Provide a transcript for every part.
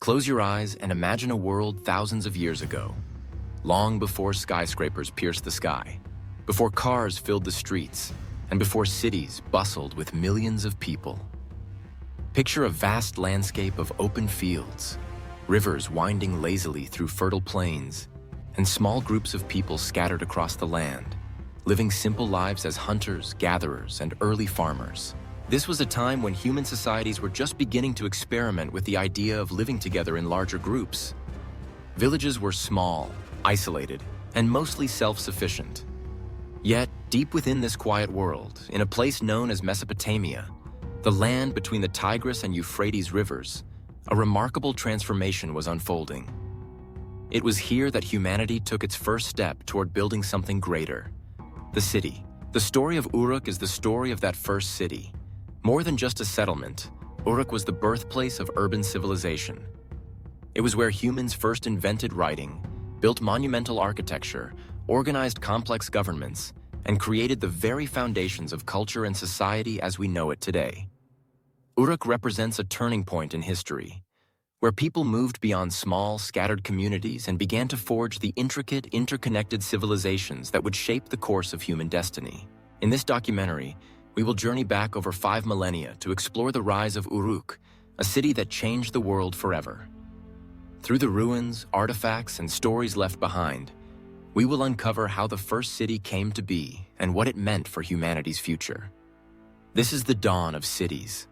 Close your eyes and imagine a world thousands of years ago, long before skyscrapers pierced the sky, before cars filled the streets, and before cities bustled with millions of people. Picture a vast landscape of open fields, rivers winding lazily through fertile plains, and small groups of people scattered across the land, living simple lives as hunters, gatherers, and early farmers. This was a time when human societies were just beginning to experiment with the idea of living together in larger groups. Villages were small, isolated, and mostly self-sufficient. Yet, deep within this quiet world, in a place known as Mesopotamia, the land between the Tigris and Euphrates Rivers, a remarkable transformation was unfolding. It was here that humanity took its first step toward building something greater: the city. The story of Uruk is the story of that first city. More than just a settlement, Uruk was the birthplace of urban civilization. It was where humans first invented writing, built monumental architecture, organized complex governments, and created the very foundations of culture and society as we know it today. Uruk represents a turning point in history, where people moved beyond small, scattered communities and began to forge the intricate, interconnected civilizations that would shape the course of human destiny. In this documentary, we will journey back over 5 millennia to explore the rise of Uruk, a city that changed the world forever. Through the ruins, artifacts, and stories left behind, we will uncover how the first city came to be and what it meant for humanity's future. This is the dawn of cities.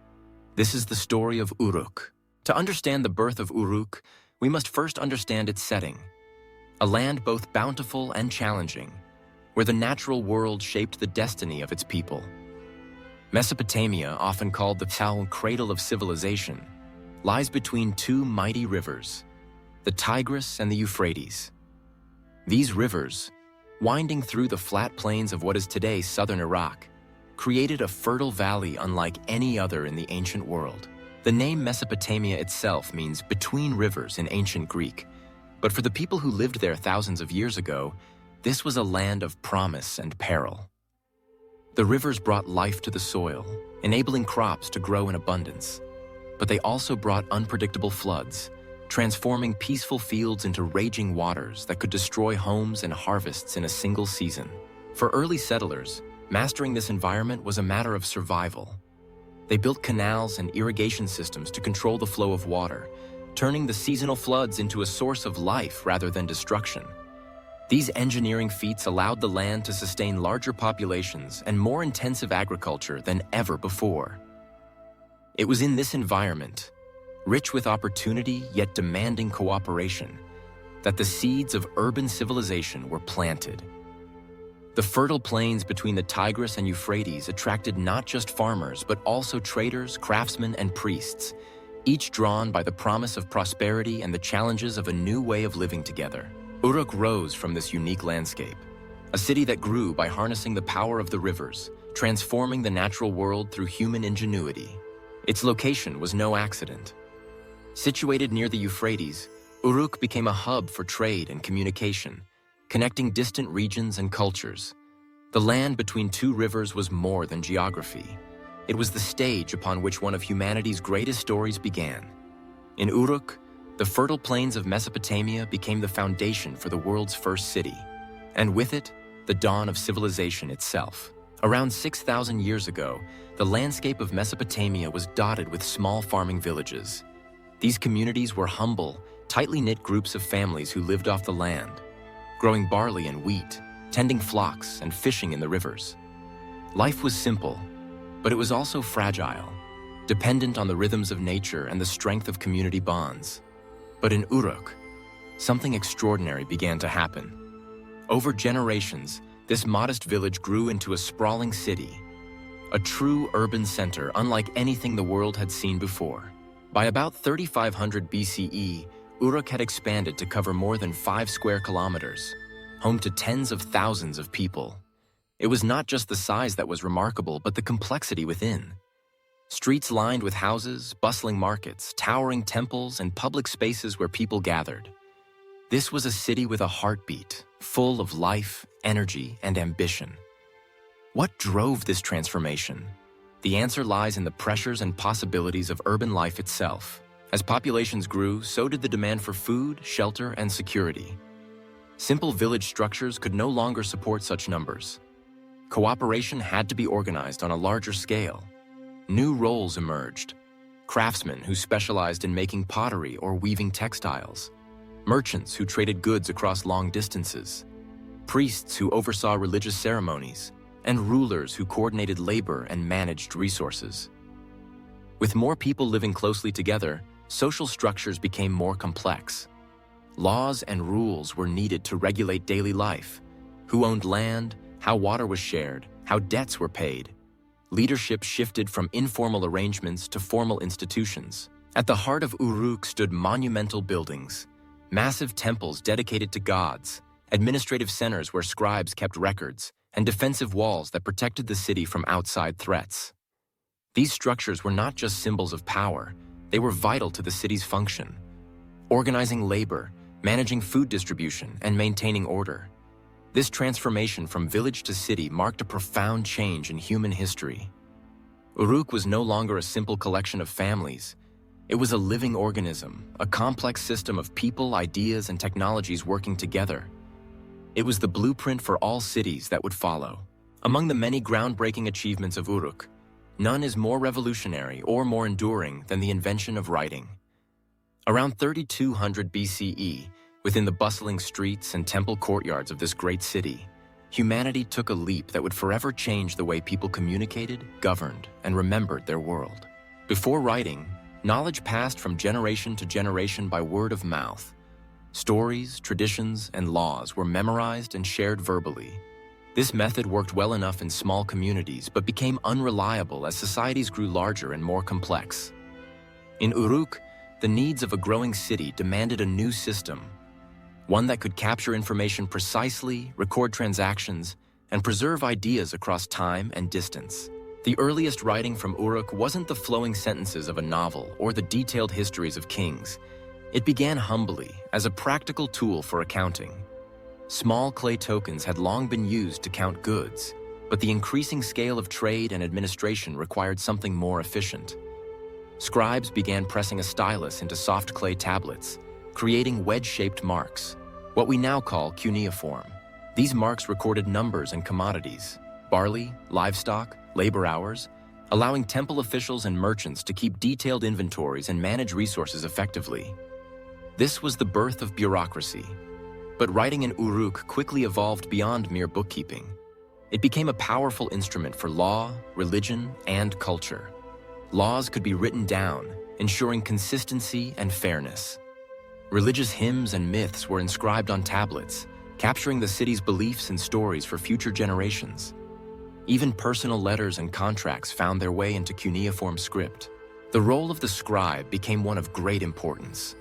This is the story of Uruk. To understand the birth of Uruk, we must first understand its setting. A land both bountiful and challenging, where the natural world shaped the destiny of its people. Mesopotamia, often called the Cradle of civilization, lies between two mighty rivers, the Tigris and the Euphrates. These rivers, winding through the flat plains of what is today southern Iraq, created a fertile valley unlike any other in the ancient world. The name Mesopotamia itself means between rivers in ancient Greek, but for the people who lived there thousands of years ago, this was a land of promise and peril. The rivers brought life to the soil, enabling crops to grow in abundance, but they also brought unpredictable floods, transforming peaceful fields into raging waters that could destroy homes and harvests in a single season. For early settlers, mastering this environment was a matter of survival. They built canals and irrigation systems to control the flow of water, turning the seasonal floods into a source of life rather than destruction. These engineering feats allowed the land to sustain larger populations and more intensive agriculture than ever before. It was in this environment, rich with opportunity yet demanding cooperation, that the seeds of urban civilization were planted. The fertile plains between the Tigris and Euphrates attracted not just farmers, but also traders, craftsmen, and priests, each drawn by the promise of prosperity and the challenges of a new way of living together. Uruk rose from this unique landscape, a city that grew by harnessing the power of the rivers, transforming the natural world through human ingenuity. Its location was no accident. Situated near the Euphrates, Uruk became a hub for trade and communication, connecting distant regions and cultures. The land between two rivers was more than geography. It was the stage upon which one of humanity's greatest stories began. In Uruk, the fertile plains of Mesopotamia became the foundation for the world's first city, and with it, the dawn of civilization itself. Around 6,000 years ago, the landscape of Mesopotamia was dotted with small farming villages. These communities were humble, tightly knit groups of families who lived off the land, growing barley and wheat, tending flocks, and fishing in the rivers. Life was simple, but it was also fragile, dependent on the rhythms of nature and the strength of community bonds. But in Uruk, something extraordinary began to happen. Over generations, this modest village grew into a sprawling city, a true urban center unlike anything the world had seen before. By about 3500 BCE, Uruk had expanded to cover more than 5 square kilometers, home to tens of thousands of people. It was not just the size that was remarkable, but the complexity within. Streets lined with houses, bustling markets, towering temples, and public spaces where people gathered. This was a city with a heartbeat, full of life, energy, and ambition. What drove this transformation? The answer lies in the pressures and possibilities of urban life itself. As populations grew, so did the demand for food, shelter, and security. Simple village structures could no longer support such numbers. Cooperation had to be organized on a larger scale. New roles emerged: craftsmen who specialized in making pottery or weaving textiles, merchants who traded goods across long distances, priests who oversaw religious ceremonies, and rulers who coordinated labor and managed resources. With more people living closely together, social structures became more complex. Laws and rules were needed to regulate daily life: who owned land, how water was shared, how debts were paid. Leadership shifted from informal arrangements to formal institutions. At the heart of Uruk stood monumental buildings, massive temples dedicated to gods, administrative centers where scribes kept records, and defensive walls that protected the city from outside threats. These structures were not just symbols of power, they were vital to the city's function, organizing labor, managing food distribution, and maintaining order. This transformation from village to city marked a profound change in human history. Uruk was no longer a simple collection of families. It was a living organism, a complex system of people, ideas, and technologies working together. It was the blueprint for all cities that would follow. Among the many groundbreaking achievements of Uruk, none is more revolutionary or more enduring than the invention of writing. Around 3200 BCE, within the bustling streets and temple courtyards of this great city, humanity took a leap that would forever change the way people communicated, governed, and remembered their world. Before writing, knowledge passed from generation to generation by word of mouth. Stories, traditions, and laws were memorized and shared verbally. This method worked well enough in small communities, but became unreliable as societies grew larger and more complex. In Uruk, the needs of a growing city demanded a new system, one that could capture information precisely, record transactions, and preserve ideas across time and distance. The earliest writing from Uruk wasn't the flowing sentences of a novel or the detailed histories of kings. It began humbly, as a practical tool for accounting. Small clay tokens had long been used to count goods, but the increasing scale of trade and administration required something more efficient. Scribes began pressing a stylus into soft clay tablets, creating wedge-shaped marks, what we now call cuneiform. These marks recorded numbers and commodities, barley, livestock, labor hours, allowing temple officials and merchants to keep detailed inventories and manage resources effectively. This was the birth of bureaucracy. But writing in Uruk quickly evolved beyond mere bookkeeping. It became a powerful instrument for law, religion, and culture. Laws could be written down, ensuring consistency and fairness. Religious hymns and myths were inscribed on tablets, capturing the city's beliefs and stories for future generations. Even personal letters and contracts found their way into cuneiform script. The role of the scribe became one of great importance.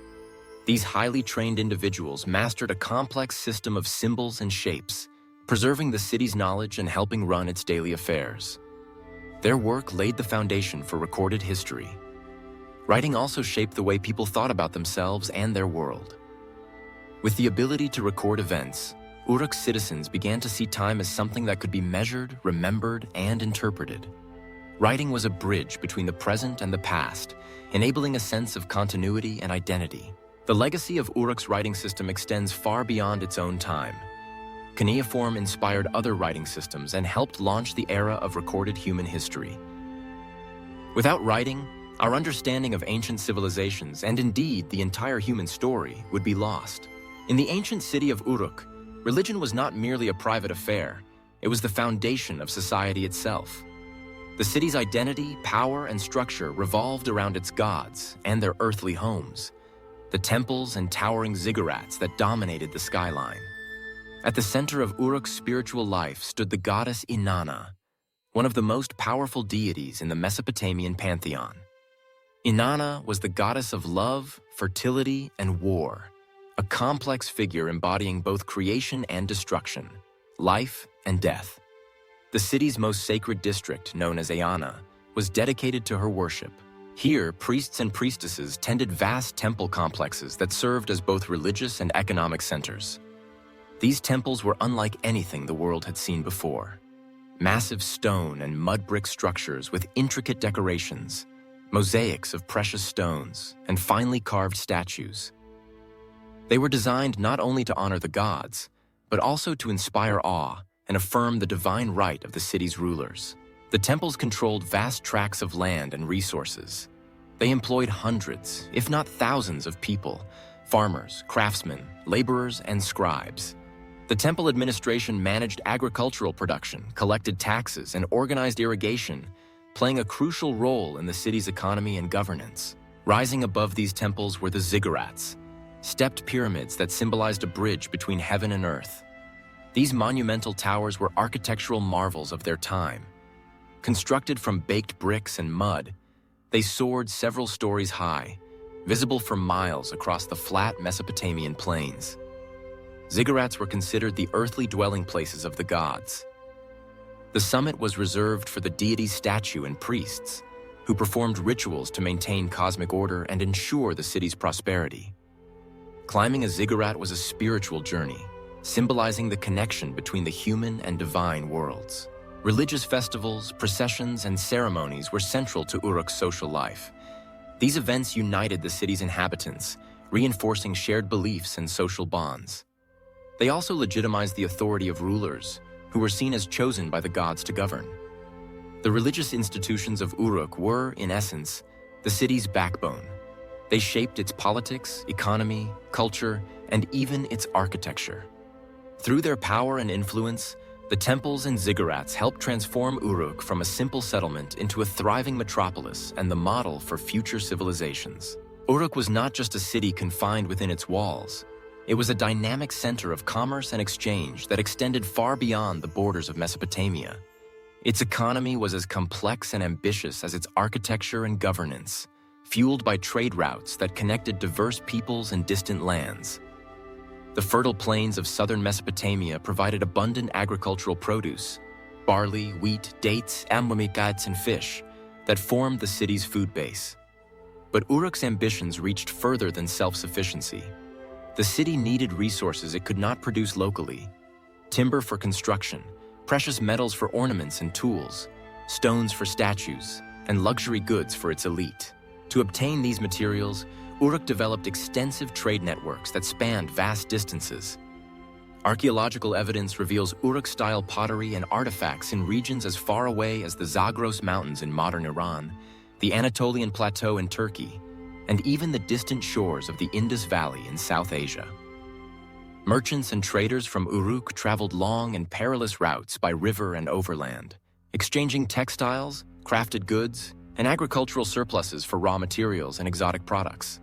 These highly trained individuals mastered a complex system of symbols and shapes, preserving the city's knowledge and helping run its daily affairs. Their work laid the foundation for recorded history. Writing also shaped the way people thought about themselves and their world. With the ability to record events, Uruk's citizens began to see time as something that could be measured, remembered, and interpreted. Writing was a bridge between the present and the past, enabling a sense of continuity and identity. The legacy of Uruk's writing system extends far beyond its own time. Cuneiform inspired other writing systems and helped launch the era of recorded human history. Without writing, our understanding of ancient civilizations, and indeed the entire human story, would be lost. In the ancient city of Uruk, religion was not merely a private affair, it was the foundation of society itself. The city's identity, power, and structure revolved around its gods and their earthly homes, the temples and towering ziggurats that dominated the skyline. At the center of Uruk's spiritual life stood the goddess Inanna, one of the most powerful deities in the Mesopotamian pantheon. Inanna was the goddess of love, fertility, and war, a complex figure embodying both creation and destruction, life and death. The city's most sacred district, known as Eanna, was dedicated to her worship. Here, priests and priestesses tended vast temple complexes that served as both religious and economic centers. These temples were unlike anything the world had seen before. Massive stone and mud brick structures with intricate decorations, mosaics of precious stones, and finely carved statues. They were designed not only to honor the gods, but also to inspire awe and affirm the divine right of the city's rulers. The temples controlled vast tracts of land and resources. They employed hundreds, if not thousands of people, farmers, craftsmen, laborers, and scribes. The temple administration managed agricultural production, collected taxes, and organized irrigation, playing a crucial role in the city's economy and governance. Rising above these temples were the Ziggurats, stepped pyramids that symbolized a bridge between heaven and earth. These monumental towers were architectural marvels of their time. Constructed from baked bricks and mud, they soared several stories high, visible for miles across the flat Mesopotamian plains. Ziggurats were considered the earthly dwelling places of the gods. The summit was reserved for the deity's statue and priests, who performed rituals to maintain cosmic order and ensure the city's prosperity. Climbing a ziggurat was a spiritual journey, symbolizing the connection between the human and divine worlds. Religious festivals, processions, and ceremonies were central to Uruk's social life. These events united the city's inhabitants, reinforcing shared beliefs and social bonds. They also legitimized the authority of rulers, who were seen as chosen by the gods to govern. The religious institutions of Uruk were, in essence, the city's backbone. They shaped its politics, economy, culture, and even its architecture. Through their power and influence, the temples and ziggurats helped transform Uruk from a simple settlement into a thriving metropolis and the model for future civilizations. Uruk was not just a city confined within its walls. It was a dynamic center of commerce and exchange that extended far beyond the borders of Mesopotamia. Its economy was as complex and ambitious as its architecture and governance, fueled by trade routes that connected diverse peoples and distant lands. The fertile plains of southern Mesopotamia provided abundant agricultural produce, barley, wheat, dates, amwamikats, and fish that formed the city's food base. But Uruk's ambitions reached further than self-sufficiency. The city needed resources it could not produce locally: timber for construction, precious metals for ornaments and tools, stones for statues, and luxury goods for its elite. To obtain these materials, Uruk developed extensive trade networks that spanned vast distances. Archaeological evidence reveals Uruk-style pottery and artifacts in regions as far away as the Zagros Mountains in modern Iran, the Anatolian Plateau in Turkey, and even the distant shores of the Indus Valley in South Asia. Merchants and traders from Uruk traveled long and perilous routes by river and overland, exchanging textiles, crafted goods, and agricultural surpluses for raw materials and exotic products.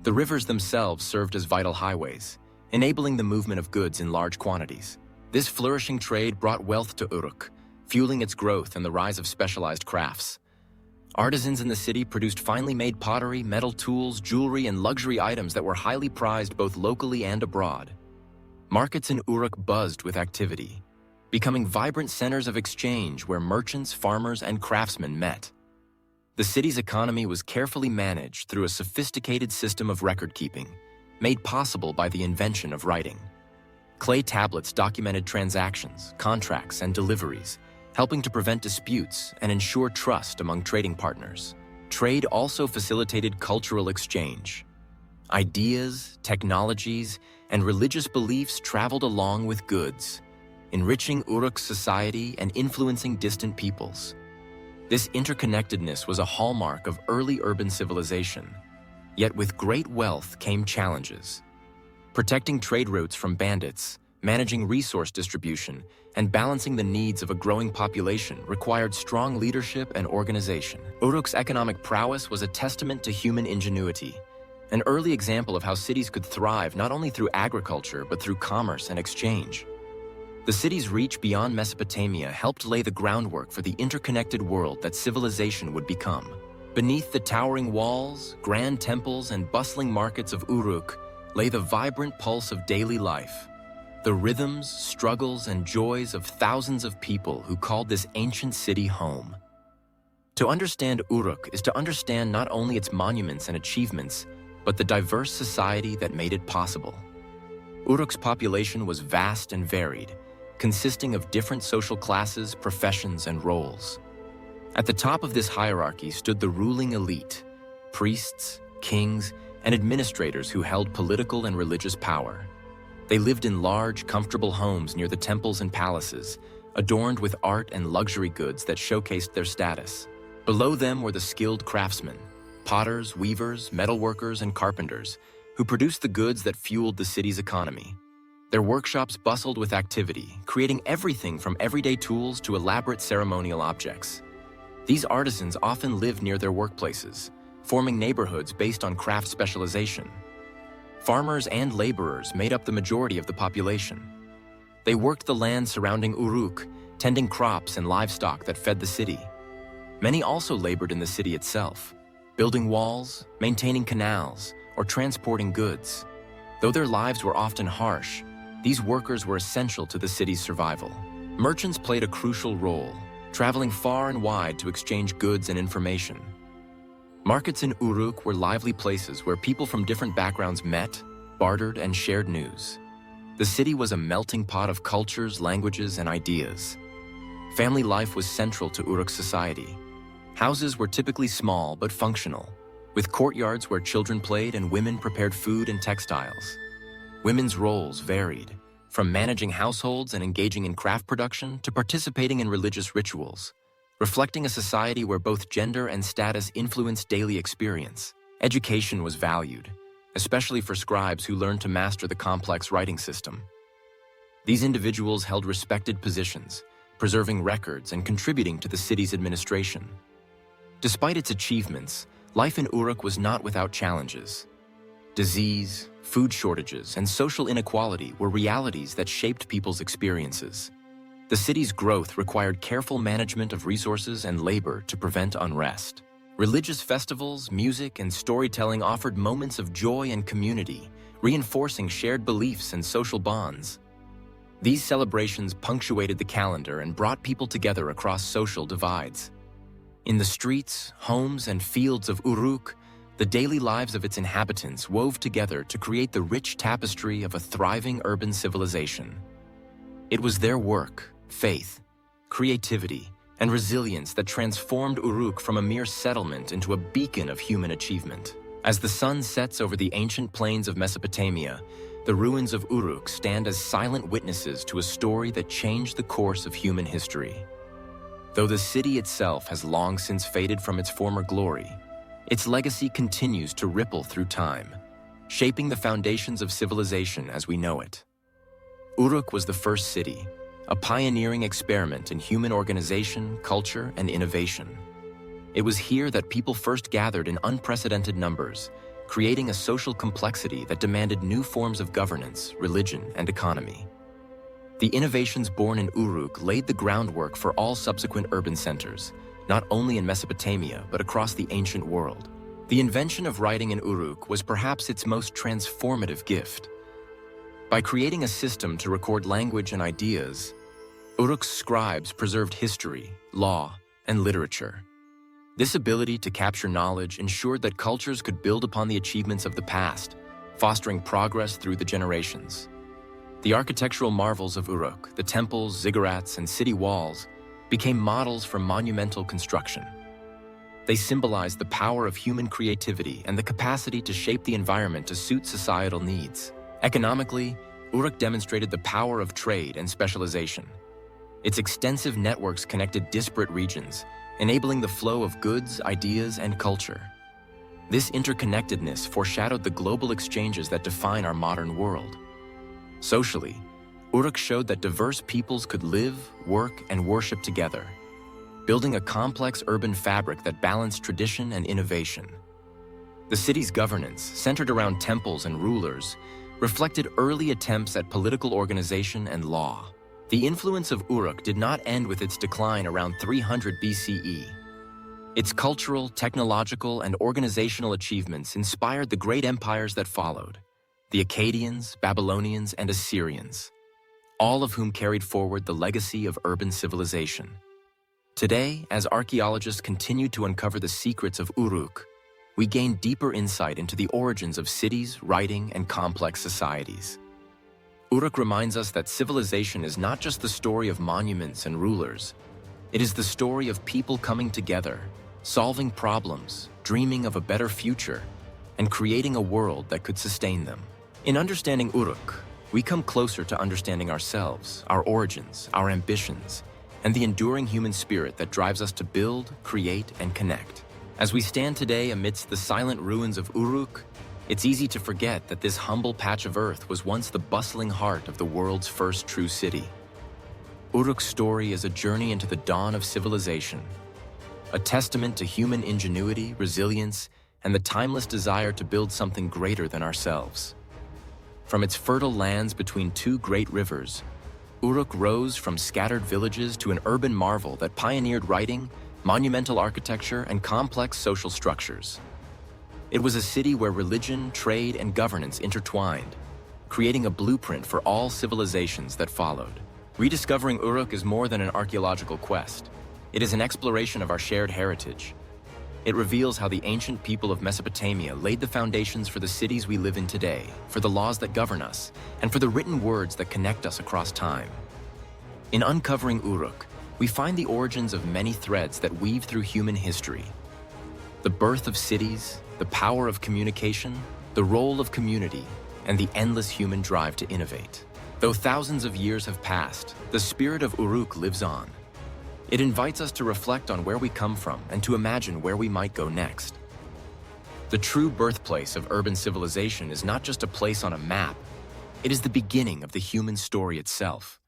The rivers themselves served as vital highways, enabling the movement of goods in large quantities. This flourishing trade brought wealth to Uruk, fueling its growth and the rise of specialized crafts. Artisans in the city produced finely made pottery, metal tools, jewelry, and luxury items that were highly prized both locally and abroad. Markets in Uruk buzzed with activity, becoming vibrant centers of exchange where merchants, farmers, and craftsmen met. The city's economy was carefully managed through a sophisticated system of record-keeping, made possible by the invention of writing. Clay tablets documented transactions, contracts, and deliveries, helping to prevent disputes and ensure trust among trading partners. Trade also facilitated cultural exchange. Ideas, technologies, and religious beliefs traveled along with goods, enriching Uruk's society and influencing distant peoples. This interconnectedness was a hallmark of early urban civilization. Yet with great wealth came challenges. Protecting trade routes from bandits, managing resource distribution, and balancing the needs of a growing population required strong leadership and organization. Uruk's economic prowess was a testament to human ingenuity, an early example of how cities could thrive not only through agriculture but through commerce and exchange. The city's reach beyond Mesopotamia helped lay the groundwork for the interconnected world that civilization would become. Beneath the towering walls, grand temples, and bustling markets of Uruk lay the vibrant pulse of daily life, the rhythms, struggles, and joys of thousands of people who called this ancient city home. To understand Uruk is to understand not only its monuments and achievements, but the diverse society that made it possible. Uruk's population was vast and varied, consisting of different social classes, professions, and roles. At the top of this hierarchy stood the ruling elite, priests, kings, and administrators who held political and religious power. They lived in large, comfortable homes near the temples and palaces, adorned with art and luxury goods that showcased their status. Below them were the skilled craftsmen, potters, weavers, metalworkers, and carpenters, who produced the goods that fueled the city's economy. Their workshops bustled with activity, creating everything from everyday tools to elaborate ceremonial objects. These artisans often lived near their workplaces, forming neighborhoods based on craft specialization. Farmers and laborers made up the majority of the population. They worked the land surrounding Uruk, tending crops and livestock that fed the city. Many also labored in the city itself, building walls, maintaining canals, or transporting goods. Though their lives were often harsh, these workers were essential to the city's survival. Merchants played a crucial role, traveling far and wide to exchange goods and information. Markets in Uruk were lively places where people from different backgrounds met, bartered, and shared news. The city was a melting pot of cultures, languages, and ideas. Family life was central to Uruk society. Houses were typically small but functional, with courtyards where children played and women prepared food and textiles. Women's roles varied, from managing households and engaging in craft production to participating in religious rituals, reflecting a society where both gender and status influenced daily experience. Education was valued, especially for scribes who learned to master the complex writing system. These individuals held respected positions, preserving records and contributing to the city's administration. Despite its achievements, life in Uruk was not without challenges. Disease, food shortages, and social inequality were realities that shaped people's experiences. The city's growth required careful management of resources and labor to prevent unrest. Religious festivals, music, and storytelling offered moments of joy and community, reinforcing shared beliefs and social bonds. These celebrations punctuated the calendar and brought people together across social divides. In the streets, homes, and fields of Uruk, the daily lives of its inhabitants wove together to create the rich tapestry of a thriving urban civilization. It was their work, faith, creativity, and resilience that transformed Uruk from a mere settlement into a beacon of human achievement. As the sun sets over the ancient plains of Mesopotamia, the ruins of Uruk stand as silent witnesses to a story that changed the course of human history. Though the city itself has long since faded from its former glory, its legacy continues to ripple through time, shaping the foundations of civilization as we know it. Uruk was the first city, a pioneering experiment in human organization, culture, and innovation. It was here that people first gathered in unprecedented numbers, creating a social complexity that demanded new forms of governance, religion, and economy. The innovations born in Uruk laid the groundwork for all subsequent urban centers, not only in Mesopotamia, but across the ancient world. The invention of writing in Uruk was perhaps its most transformative gift. By creating a system to record language and ideas, Uruk's scribes preserved history, law, and literature. This ability to capture knowledge ensured that cultures could build upon the achievements of the past, fostering progress through the generations. The architectural marvels of Uruk, the temples, ziggurats, and city walls, became models for monumental construction. They symbolized the power of human creativity and the capacity to shape the environment to suit societal needs. Economically, Uruk demonstrated the power of trade and specialization. Its extensive networks connected disparate regions, enabling the flow of goods, ideas, and culture. This interconnectedness foreshadowed the global exchanges that define our modern world. Socially, Uruk showed that diverse peoples could live, work, and worship together, building a complex urban fabric that balanced tradition and innovation. The city's governance, centered around temples and rulers, reflected early attempts at political organization and law. The influence of Uruk did not end with its decline around 300 BCE. Its cultural, technological, and organizational achievements inspired the great empires that followed: the Akkadians, Babylonians, and Assyrians, all of whom carried forward the legacy of urban civilization. Today, as archaeologists continue to uncover the secrets of Uruk, we gain deeper insight into the origins of cities, writing, and complex societies. Uruk reminds us that civilization is not just the story of monuments and rulers. It is the story of people coming together, solving problems, dreaming of a better future, and creating a world that could sustain them. In understanding Uruk, we come closer to understanding ourselves, our origins, our ambitions, and the enduring human spirit that drives us to build, create, and connect. As we stand today amidst the silent ruins of Uruk, it's easy to forget that this humble patch of earth was once the bustling heart of the world's first true city. Uruk's story is a journey into the dawn of civilization, a testament to human ingenuity, resilience, and the timeless desire to build something greater than ourselves. From its fertile lands between two great rivers, Uruk rose from scattered villages to an urban marvel that pioneered writing, monumental architecture, and complex social structures. It was a city where religion, trade, and governance intertwined, creating a blueprint for all civilizations that followed. Rediscovering Uruk is more than an archaeological quest. It is an exploration of our shared heritage. It reveals how the ancient people of Mesopotamia laid the foundations for the cities we live in today, for the laws that govern us, and for the written words that connect us across time. In uncovering Uruk, we find the origins of many threads that weave through human history. The birth of cities, the power of communication, the role of community, and the endless human drive to innovate. Though thousands of years have passed, the spirit of Uruk lives on. It invites us to reflect on where we come from and to imagine where we might go next. The true birthplace of urban civilization is not just a place on a map, it is the beginning of the human story itself.